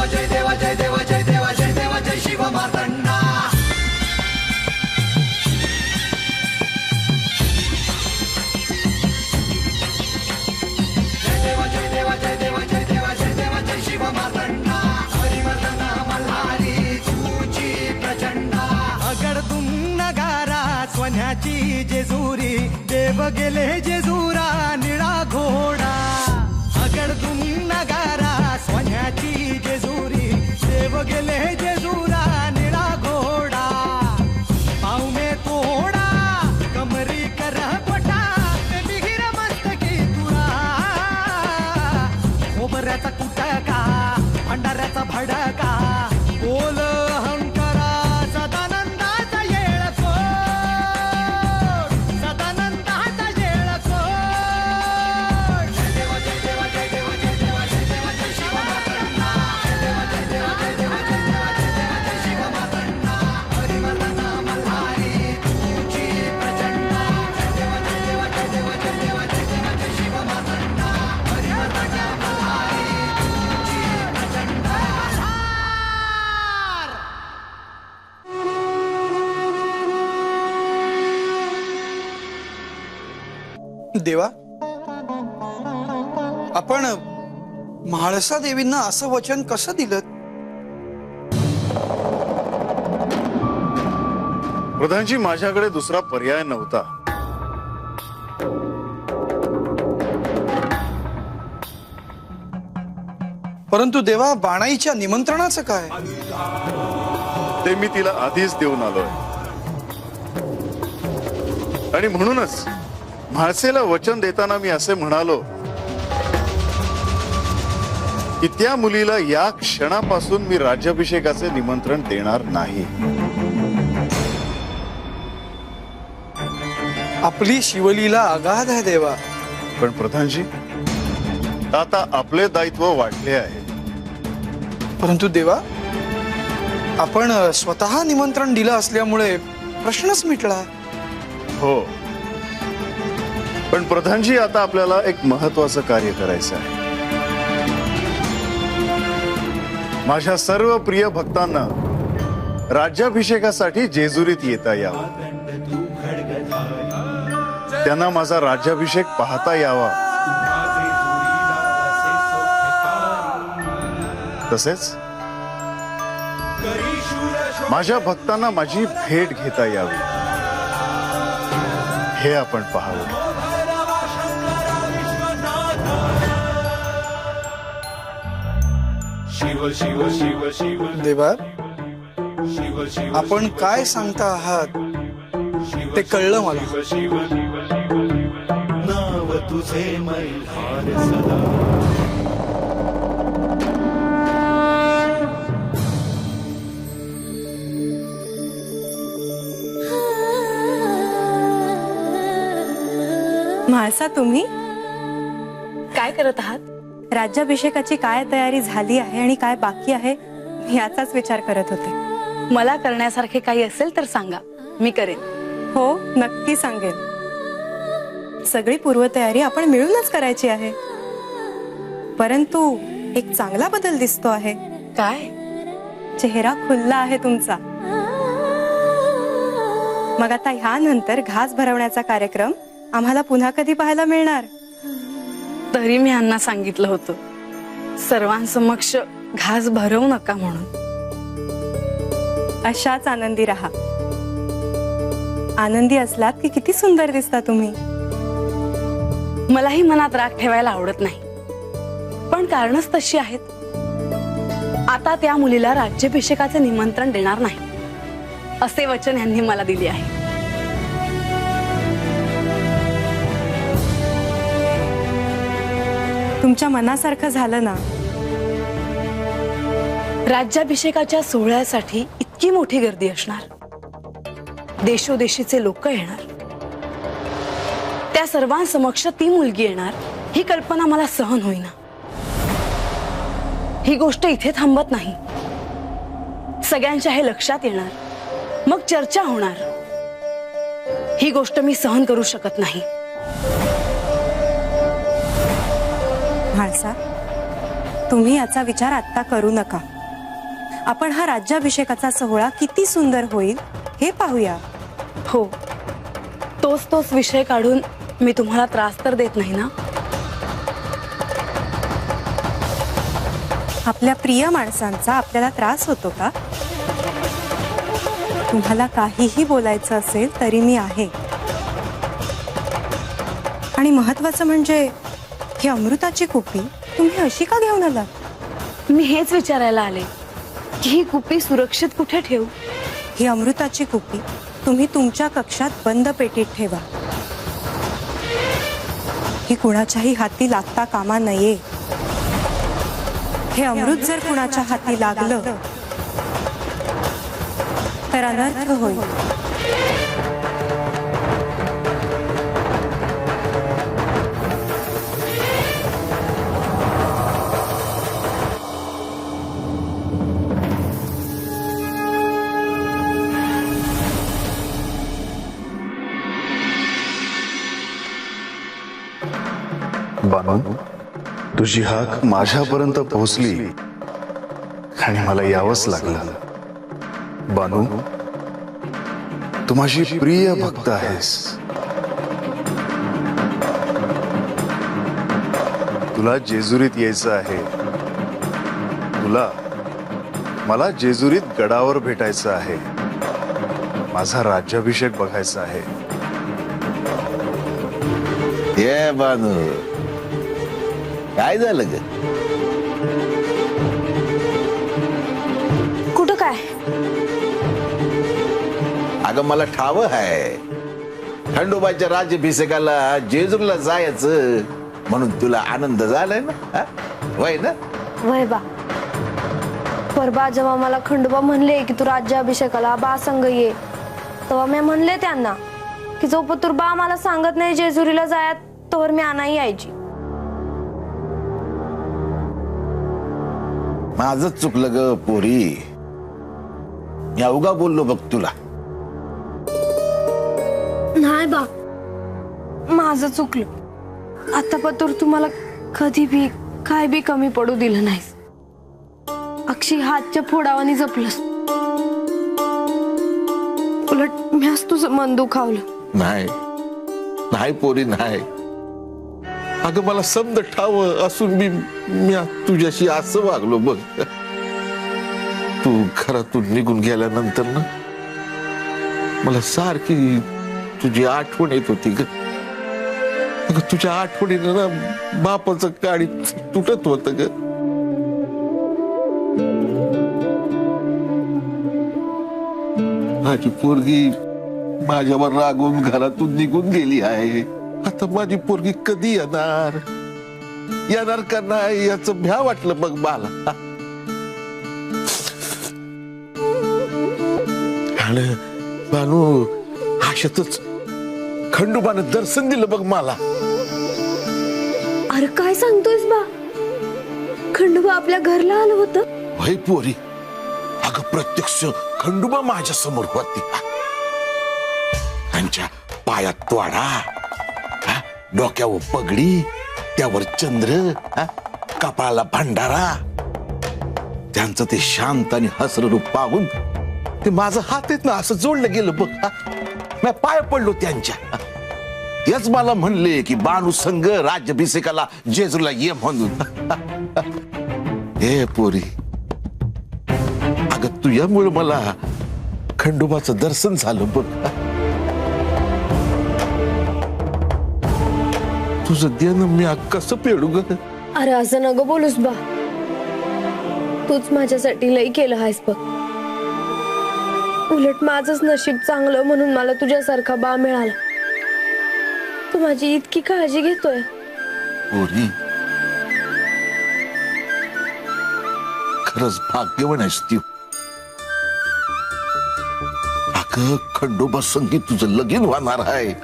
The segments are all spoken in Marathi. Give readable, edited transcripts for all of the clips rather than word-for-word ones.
जय देवा जय देवा जय देवा जय देवा जय शिव मार्तंडा. जय देवा जय देवा जय देवा जय देवा जय देवा जय शिव मार्तंडा. हरिवर्धन मल्हारी तुझी प्रचंडा. अगडदुम नगारा सोन्याची जेजुरी देव गेले जेजुरा निळा घोडा. अगडदुम नगारा सोन्याची जेजुरी देव गेले जेजुरा निळा घोडा. पावमे तोडा कमरी कर पटा मिहिर मस्तकी तुरा. खोबऱ्याचा कुटका भंडाऱ्याचा भडका बोल अहंकारा सदानंदाचा येळकोट. सदानंदाचा येळकोट. जय देवा जय देवा जय देवा जय देवा जय देवा जय शिव मार्तंडा. जय देवा जय देवा जय देवा जय देवा जय देवा जय शिव मार्तंडा. हरिवर्धन मल्हारी तुझी प्रचंडा. जय देवा जय देवा जय देवा जय देवा जय देवा जय शिव मार्तंडा. हरिवर्धन मल्हारी तुझी प्रचंडा. देवा, आपण म्हाळसा देवींना असं वचन कसं दिलं? प्रधानजी, माझ्याकडे दुसरा पर्याय नव्हता. परंतु देवा, बाणाईच्या निमंत्रणाचं काय? ते मी तिला आधीच देऊन आलोय आणि म्हणूनच म्हाळसेला वचन देताना मी असे म्हणालो की त्या मुलीला या क्षणापासून मी राज्याभिषेकाचे निमंत्रण देणार नाही. आपली शिवलीला अगाध आहे देवा. पण प्रधानजी, आता आपले दायित्व वाढले आहे. परंतु देवा, आपण स्वतः निमंत्रण दिलं असल्यामुळे प्रश्नच मिटला. हो, पण प्रधानजी, आता आपल्याला एक महत्वाचं कार्य करायचं आहे. माझ्या सर्व प्रिय भक्तांना राज्याभिषेकासाठी जेजुरीत येता यावं. त्यांना माझा राज्याभिषेक पाहता यावा. तसेच माझ्या भक्तांना माझी भेट घेता यावी, हे आपण पाहावं. देवा, आपण काय सांगता आहात ते कळलं मला. नाव तुझे मल्हार सदा. म्हाळसा, तुम्ही काय करत आहात? राज्याभिषेकाची काय तयारी झाली आहे आणि काय बाकी आहे याचाच विचार करत होते. मला करण्यासारखे काही असेल तर सांगा, मी करेन. हो, नक्की सांगेन. सगळी पूर्वतयारी आपण मिळूनच करायची आहे. परंतु एक चांगला बदल दिसतो आहे. काय? चेहरा खुलला आहे तुमचा. मग आता ह्यानंतर घास भरवण्याचा कार्यक्रम आम्हाला पुन्हा कधी पाहायला मिळणार? तरी मी ह्यांना सांगितलं होतं सर्वांसमक्ष घास भरवू नका म्हणून. अशाच आनंदी राहा. आनंदी असलात की किती सुंदर दिसता तुम्ही. मलाही मनात राग ठेवायला आवडत नाही, पण कारणच तशी आहेत. आता त्या मुलीला राज्याभिषेकाचे निमंत्रण देणार नाही असे वचन यांनी मला दिले आहे. तुमच्या मनासारखं झालं ना? राज्याभिषेकाच्या सोहळ्यासाठी इतकी मोठी गर्दी असणार, देशोदेशीचे लोक येणार, त्या सर्वांसमक्ष ती मुलगी येणार ही कल्पना मला सहन होईना. ही गोष्ट इथे थांबत नाही. सगळ्यांच्या हे लक्षात येणार, मग चर्चा होणार. ही गोष्ट मी सहन करू शकत नाही. म्हाळसा, तुम्ही याचा विचार आत्ता करू नका. आपण हा राज्याभिषेकाचा सोहळा किती सुंदर होईल हे पाहूया. हो, तोच विषय काढून मी तुम्हाला त्रास तर देत नाही ना? आपल्या प्रिय माणसांचा आपल्याला त्रास होतो का? तुम्हाला काहीही बोलायचं असेल तरी मी आहे. आणि महत्वाचं म्हणजे ही अमृताची कुपी तुम्ही अशी का घेऊन आलात? मी हेच विचारायला आले की ही कुपी सुरक्षित कुठे ठेवू? ही अमृताची कुपी तुम्ही तुमच्या कक्षात बंद पेटीत ठेवा. ही कुणाच्याही हाती लागता कामा नये. हे अमृत जर कुणाच्या हाती लागलं तर अनर्थ होईल. बानू, तुझी हाक माझ्यापर्यंत पोहोचली आणि मला यावंच लागलं. बानू, तू माझी प्रिय भक्त आहेस. तुला जेजुरीत यायचं आहे. मला जेजुरीत गडावर भेटायचं आहे. माझा राज्याभिषेक बघायचा आहे. ये बानू, काय झालं ग? कुठं काय? अगं मला ठाव आहे, खंडोबाच्या राज्याभिषेकाला जेजूरला जायचं म्हणून तुला आनंद झालाय ना? हा? वय ना? वय बा. परवा जेव्हा मला खंडोबा म्हणले की तू राज्याभिषेकाला बा संग ये, तेव्हा मी म्हणले त्यांना की जो पतूर बा मला सांगत नाही जेजुरीला जायत तोवर मी आणाही यायची. माझंच चुकलं ग पोरी. मी अवघा बोललो बघ तुला. नाही बा, माझं चुकलं. आता पतूर तुम्हाला कधी बी काय बी कमी पडू दिलं नाहीस. अक्षी हातच्या फोडावानी जपलंस. उलट मी आज तुझं मन दुखावलं. नाही नाही पोरी, नाही. अगं मला समज ठाव असून मी तुझ्याशी असं वागलो बघ. तू घरातून निघून गेल्यानंतर ना मला सारखी तुझी आठवण येत होती ग. अगं तुझ्या आठवणीनं ना बापाचं काळी तुटत होत ग. माझी पोरगी माझ्यावर रागून घरातून निघून गेली आहे. आता माझी पोरगी कधी येणार का नाही याचं भ्या वाटलं बघ मला. आणि बानू, अशातच खंडोबानं दर्शन दिलं बघ मला. अरे काय सांगतोयस बा? खंडोबा आपल्या घरला आलं होतं? वय पोरी, अगं प्रत्यक्ष खंडोबा माझ्या समोर होती. त्यांच्या पायात तोडा, डोक्यावर पगडी, त्यावर चंद्र, कपाळाला भंडारा. त्यांचं ते शांत आणि हसर रूप पाहून ते माझं हात येत ना असं जोडलं गेलं बघ. मी पाय पडलो त्यांच्या. याच मला म्हणले की बानू संघ राज्याभिषेकाला जेजूरला ये म्हणून. हे पोरी, अगं तुझ्यामुळे मला खंडोबाचं दर्शन झालं बघ. तुझं देणं मी कसं फेडू ग? अरे असं नको बोलूस बा. तूच माझ्यासाठी लई केलं आहेस बघ. उलट माझंच नशीब चांगलं म्हणून मला तुझ्यासारखा बा मिळाला. तू माझी इतकी काळजी घेतोय. पोरी, खरंच भाग्यवान आहेस तू. अगं खंडोबा संगीत तुझं लगीन होणार आहे.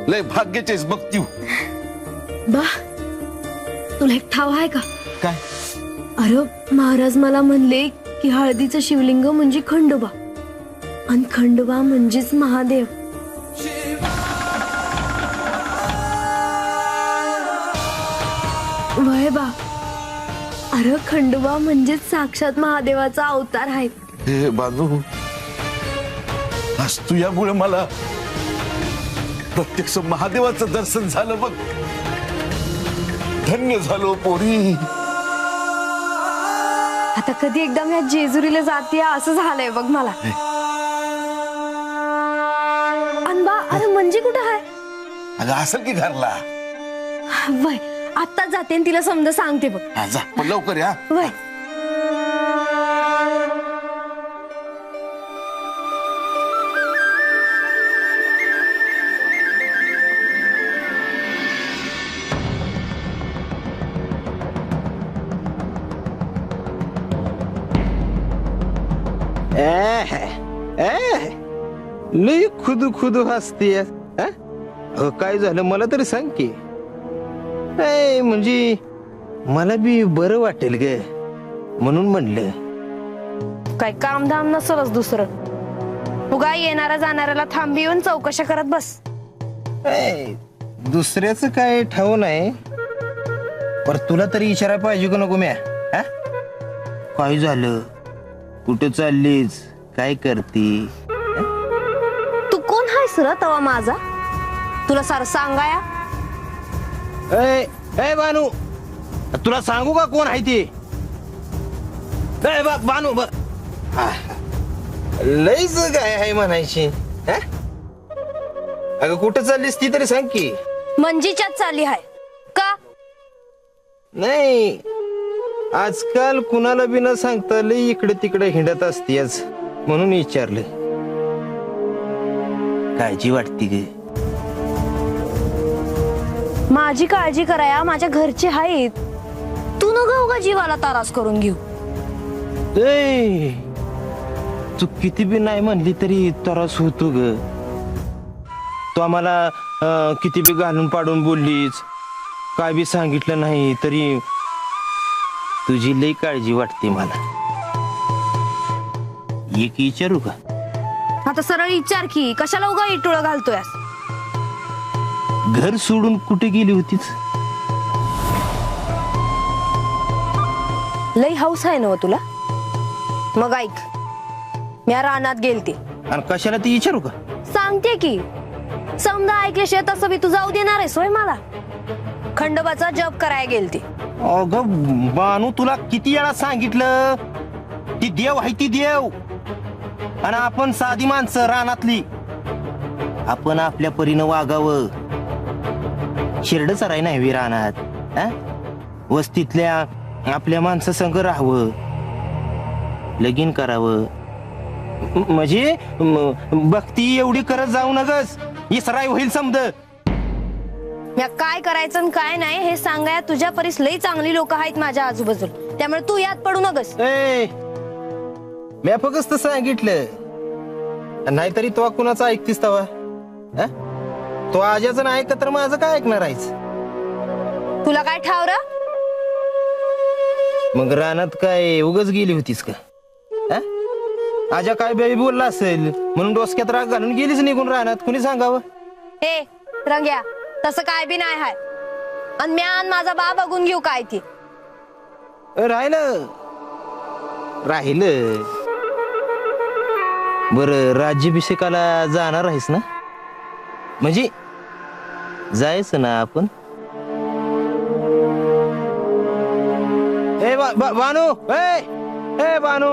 लय भाग्याचेच बघ तू. बा, तुला एक ठाव आहे का? काय? अरे महाराज मला म्हणले की हळदीचं शिवलिंग म्हणजे खंडोबा आणि खंडोबा म्हणजेच महादेव. वय बा, अरे खंडोबा म्हणजे साक्षात महादेवाचा अवतार आहे. हे बानू, आज तुझ्यामुळे मला प्रत्यक्ष महादेवाचं दर्शन झालं बघ. धन्य झालो पोरी. आता कधी एकदा मी जेजुरीला जाते असं झालंय बघ मला. अनबा, अरे म्हणजे कुठं आहे? अगं असेल की घरला. वय आत्ताच जाते आणि तिला समजा सांगते बघ. हा जा पण लवकर या. वय लई खुदू खुदू हसतीय. काय झालं मला तरी सांग की. म्हणजे मला बी बरं वाटेल ग म्हणून म्हणलं. काय काम धाम नसलच दुसरं. उगा येणारा जाणाऱ्याला थांबी येऊन चौकशा करत बस. दुसऱ्याच काय ठाऊ नाही, पर तुला तरी इशारा पाहिजे का नको म्या? काय झालं, कुठे चाललीस, काय करती? तू कोण आहेस र तवा माझा? तुला सारं सांगाया. ए बानू, तुला सांगू का कोण आहे ती? बानू लईच काय आहे म्हणायची. अगं कुठं चाललीस ती तरी सांग की. मंजीच्याच चालली आहे का? नाही, आजकाल कुणाला बी न सांगता लई इकडे तिकडे हिंडत असतेच म्हणून विचारलं. काळजी वाटते ग. माझी काळजी कराया माझ्या घरचे आहेत. तू नको उगा जीवाला तारास करून घेऊ. तू किती बी नाही म्हणली तरी त्रास होतो ग. तू आम्हाला किती बी घालून पाडून बोललीस, काय बी सांगितलं नाही तरी तुझी लई काळजी वाटते मला. एक विचारू का? आता सरळ विचार की, कशाला उगा इटुळं घालतोयस? घर सोडून कुठे गेली होतीस? लई हौस आहे ना तुला? मग ऐक, मी रानात गेलते. आणि कशाला ती विचारू का? सांगते की. समजा ऐकल्याशिवाय तसं बी तू जाऊ देणार आहेस होय मला? खंडोबाचा जप करायला गेलते. अगं बानू, तुला किती वेळा सांगितलं, ती देव आहे ती देव, आणि आपण साधी माणसं रानातली. आपण आपल्या परीनं वागावं. शिरड चराय नाही वी रानात. वस्तीतल्या आपल्या माणसं संग राहावं, लगीन करावं. म्हणजे भक्ती एवढी करत जाऊ नगस, इसराय होईल समज. मी काय करायचं आणि काय नाही हे सांगाय तुझ्या परीस लई चांगली लोक आहेत माझ्या आजूबाजूला. त्यामुळे तू यात पडू नगस. मी फक्त सांगितलं, नाहीतरी तो कुणाचं ऐकतीस तवा? तो आज्याचं नाही ऐकत तर माझं काय ऐकणार आहेस? तुला काय ठाव र? मग रानात काय उगच गेली होतीस का? आजा काय बेबी बोलला असेल म्हणून डोसक्यात राग घालून गेलीच निघून रानात, कुणी सांगावं? हे रंग्या, तसं काय बी नाही हाय. आणि म्या माझा बा बघून घेऊ काय ती. राहिलं बर. राज्याभिषेकाला जाणार आहेस ना? म्हणजे जायचं ना आपण? बानू, बानू,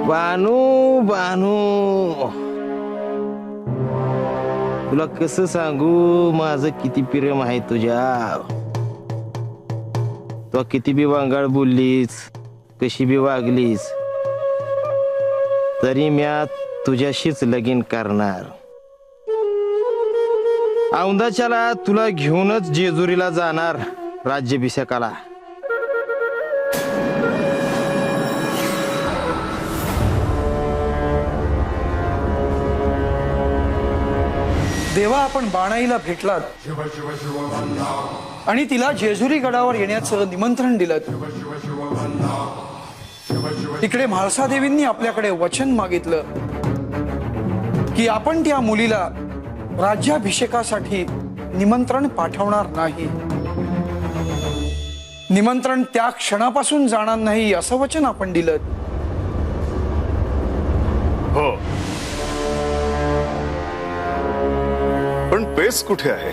बानू, बानू, तुला कसं सांगू माझं किती प्रेम आहे तुझ्या. तू किती बी वांगाळ बोललीस, कशी बी वागलीस, तरी म्या तुझ्याशीच लगीन करणार. औंदाच्याला तुला घेऊनच जेजुरीला जाणार राज्याभिषेकाला. देवा, आपण बाणाईला भेटलात आणि तिला जेजुरी गडावर येण्याचं निमंत्रण दिलं. तिकडे म्हाळसा देवींनी आपल्याकडे वचन मागितलं की आपण त्या मुलीला राज्याभिषेकासाठी निमंत्रण पाठवणार नाही. निमंत्रण त्या क्षणापासून जाणार नाही असं वचन आपण दिलं. हो, पण पेच कुठे आहे?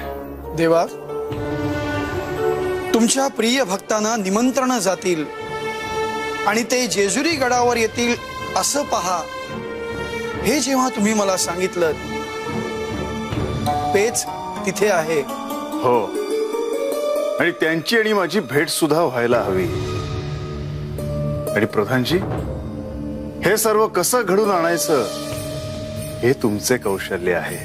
देवा, तुमच्या प्रिय भक्तांना निमंत्रण जातील आणि ते जेजुरी गडावर येतील असं पहा, हे जेव्हा तुम्ही मला सांगितलं, पेच तिथे आहे. हो, आणि त्यांची आणि माझी भेट सुद्धा व्हायला हवी. आणि प्रधानजी, हे सर्व कसं घडून आणायचं हे तुमचे कौशल्य आहे.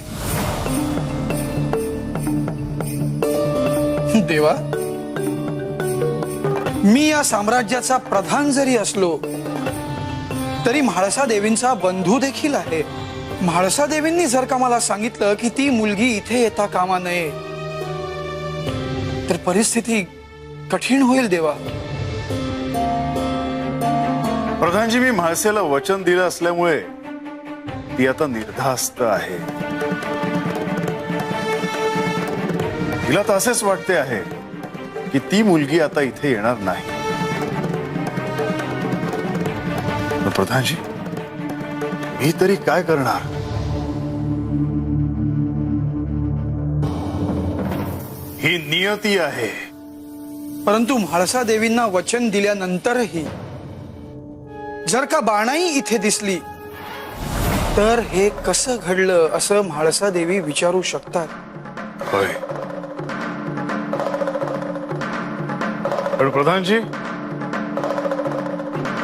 देवा, मी या साम्राज्याचा प्रधान जरी असलो तरी म्हाळसा देवींचा बंधू देखील आहे. म्हाळसा देवींनी जर का मला सांगितलं की ती मुलगी इथे येता कामा नये, तर परिस्थिती कठीण होईल देवा. प्रधानजी, मी म्हाळसेला वचन दिलं असल्यामुळे ती आता निर्धास्त आहे. तिला तर असेच वाटते आहे की ती मुलगी आता इथे येणार नाही. प्रधानजी, मी तरी काय करणार? ही नियती आहे. परंतु म्हाळसा देवींना वचन दिल्यानंतरही जर का बाणाई इथे दिसली तर हे कसं घडलं असं म्हाळसा देवी विचारू शकतात. होय, पण प्रधानजी,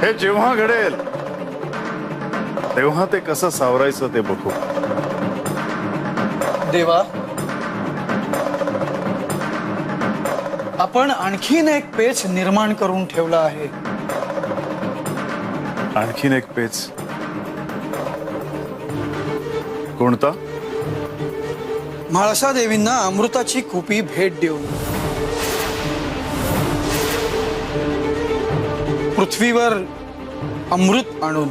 हे जेव्हा घडेल तेव्हा ते कसं सावरायचं ते बघू. देवा, आपण आणखीन एक पेच निर्माण करून ठेवला आहे. आणखीन एक पेच? कोणता? म्हाळसा देवींना अमृताची कुपी भेट देऊन पृथ्वीवर अमृत आणून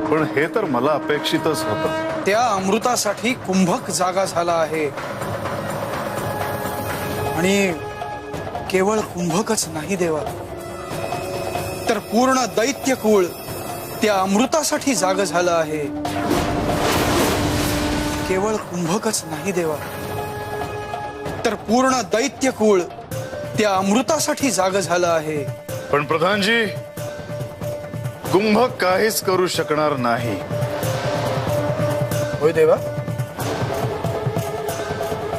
पण हे तर मला अपेक्षितच होतं. त्या अमृतासाठी कुंभक जागा झाला आहे. आणि केवळ कुंभकच नाही देवा, तर पूर्ण दैत्य कुळ त्या अमृतासाठी जाग झालं आहे. केवळ कुंभकच नाही देवा, तर पूर्ण दैत्य कुळ त्या अमृतासाठी जाग झालं आहे. पण प्रधानजी, कुंभक काहीच करू शकणार नाही. होय देवा,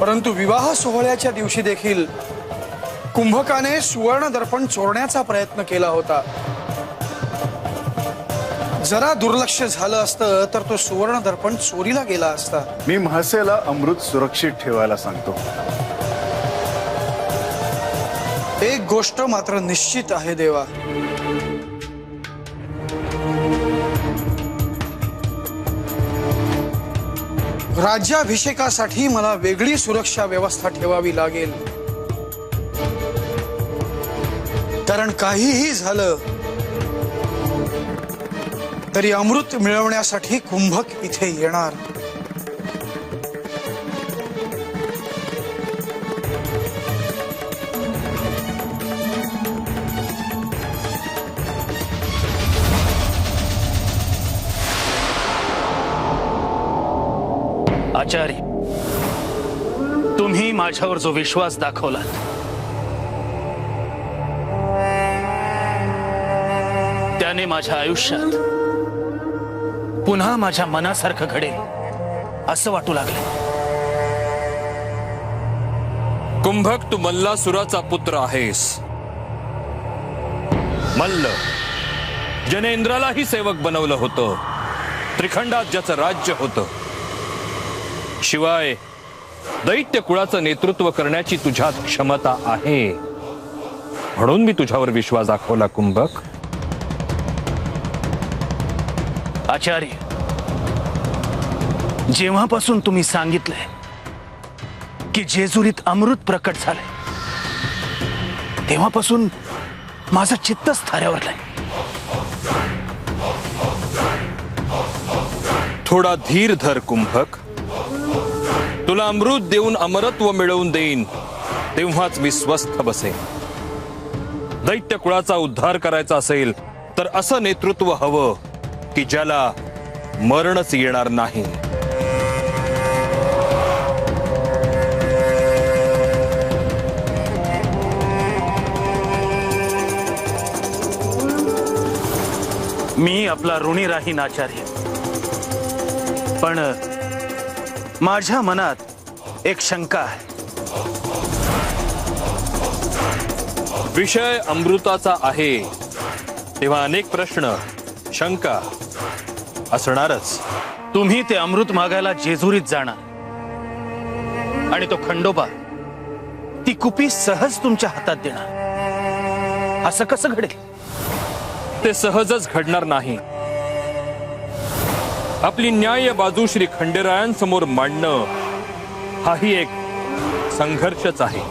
परंतु विवाह सोहळ्याच्या दिवशी देखील कुंभकाने सुवर्ण दर्पण चोरण्याचा प्रयत्न केला होता. जरा दुर्लक्ष झालं असतं तर तो सुवर्ण दर्पण चोरीला गेला असता. मी म्हाळसेला अमृत सुरक्षित ठेवायला सांगतो. एक गोष्ट मात्र निश्चित आहे देवा, राज्याभिषेकासाठी मला वेगळी सुरक्षा व्यवस्था ठेवावी लागेल. कारण काहीही झालं तरी अमृत मिळवण्यासाठी कुंभक इथे येणार. आचार्य, तुम्ही माझ्यावर जो विश्वास दाखवला त्याने माझ्या आयुष्यात पुन्हा माझ्या मनासारखं घडेल असं वाटू लागलं. कुंभक, तू मल्लासुराचा पुत्र आहेस. मल्ल ज्याने इंद्रालाही सेवक बनवलं होतं, त्रिखंडात ज्याचं राज्य होतं, शिवाय दैत्य कुळाचं नेतृत्व करण्याची तुझ्यात क्षमता आहे, म्हणून मी तुझ्यावर विश्वास दाखवला. कुंभक, आचार्य, जेव्हापासून तुम्ही सांगितलंय की जेजुरीत अमृत प्रकट झालंय तेव्हापासून माझं चित्त स्थाऱ्यावरलंय. थोडा धीर धर कुंभक. तुला अमृत देऊन अमरत्व मिळवून देईन, तेव्हाच मी स्वस्थ बसेन. दैत्य कुळाचा उद्धार करायचा असेल तर असं नेतृत्व हवं की ज्याला मरणच येणार नाही. मी आपला ऋणी राहीन आचार्य, पण माझ्या मनात एक शंका आहे. विषय अमृताचा आहे तेव्हा अनेक प्रश्न, शंका असणारच. तुम्ही ते अमृत मागायला जेजुरीत जाणार आणि तो खंडोबा ती कुपी सहज तुमच्या हातात देणार, असं कसं घडेल? ते सहजच घडणार नाही. आपली न्याय बाजू श्री खंडेरायांसमोर मांडणं हाही एक संघर्षच आहे.